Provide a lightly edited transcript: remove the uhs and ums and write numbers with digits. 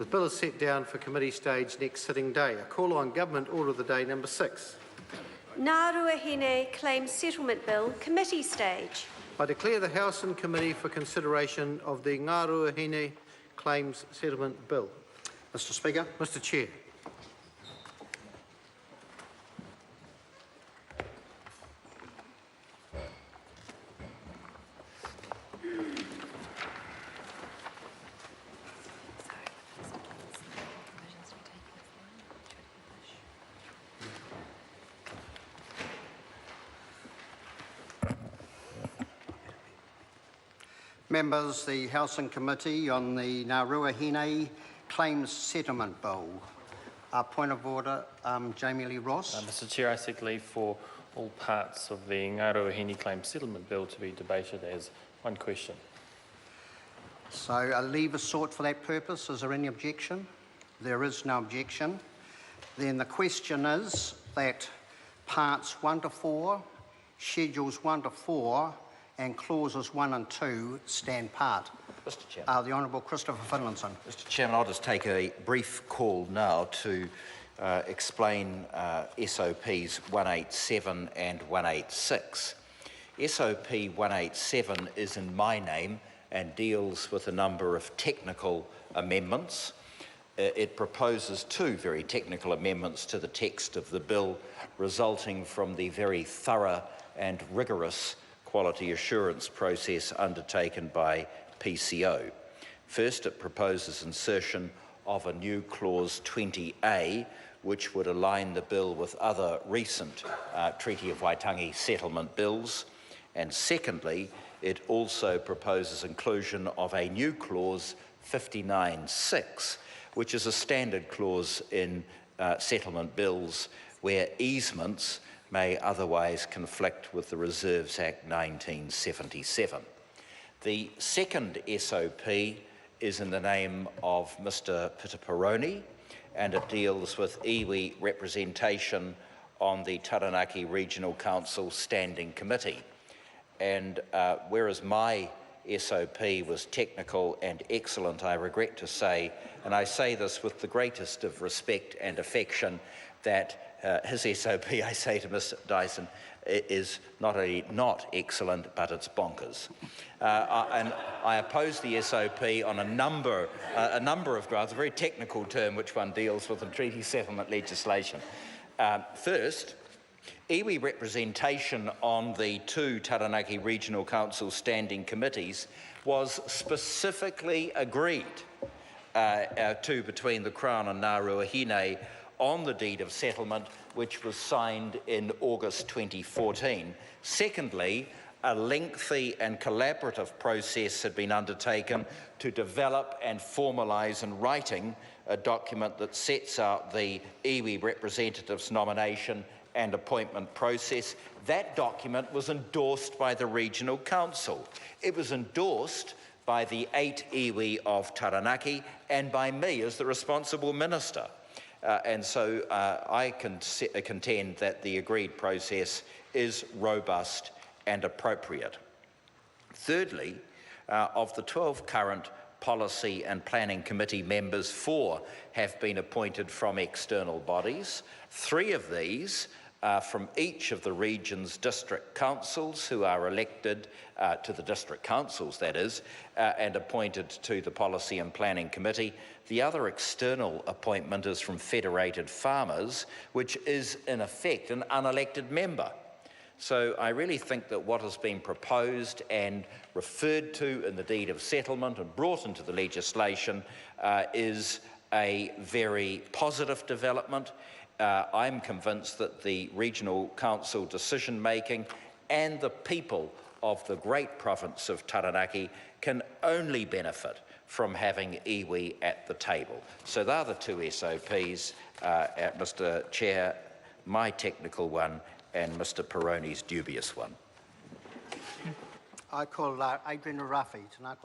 The bill is set down for committee stage next sitting day. I call on Government Order of the Day number 6. Ngāruahine Claims Settlement Bill, committee stage. I declare the House in committee for consideration of the Ngāruahine Claims Settlement Bill. Mr. Speaker. Mr. Chair. Members, the House and Committee on the Ngāruahine Claims Settlement Bill. Point of order, Jami-Lee Ross. Mr. Chair, I seek leave for all parts of the Ngāruahine Claims Settlement Bill to be debated as one question. So a leave is sought for that purpose. Is there any objection? There is no objection. Then the question is that parts 1 to 4, schedules 1 to 4, and clauses 1 and 2 stand part. Mr. Chairman. The Honourable Christopher Finlayson. Mr. Chairman, I'll just take a brief call now to explain SOPs 187 and 186. SOP 187 is in my name and deals with a number of technical amendments. It proposes 2 very technical amendments to the text of the bill, resulting from the very thorough and rigorous quality assurance process undertaken by PCO. First, it proposes insertion of a new clause 20A, which would align the bill with other recent Treaty of Waitangi settlement bills. And secondly, it also proposes inclusion of a new clause 59.6, which is a standard clause in settlement bills where easements may otherwise conflict with the Reserves Act 1977. The second SOP is in the name of Mr. Pitaparoni, and it deals with iwi representation on the Taranaki Regional Council Standing Committee. And whereas my SOP was technical and excellent, I regret to say, and I say this with the greatest of respect and affection, that his SOP, I say to Mr. Dyson, is not only not excellent, but it's bonkers. And I oppose the SOP on a number of grounds, a very technical term which one deals with in treaty settlement legislation. First, iwi representation on the 2 Taranaki Regional Council standing committees was specifically agreed between the Crown and Ngāruahine on the deed of settlement, which was signed in August 2014. Secondly, a lengthy and collaborative process had been undertaken to develop and formalise in writing a document that sets out the iwi representatives' nomination and appointment process. That document was endorsed by the Regional Council. It was endorsed by the 8 iwi of Taranaki and by me as the responsible minister. And so I contend that the agreed process is robust and appropriate. Thirdly, of the 12 current Policy and Planning Committee members, 4 have been appointed from external bodies. 3 of these are from each of the region's district councils, who are elected to the district councils, that is, and appointed to the Policy and Planning Committee. The other external appointment is from Federated Farmers, which is in effect an unelected member. So I really think that what has been proposed and referred to in the deed of settlement and brought into the legislation is a very positive development. I'm convinced that the Regional Council decision-making and the people of the great province of Taranaki can only benefit from having iwi at the table. So they are the 2 SOPs, Mr. Chair, my technical one and Mr. Peroni's dubious one. I call Adrian Rafi tonight.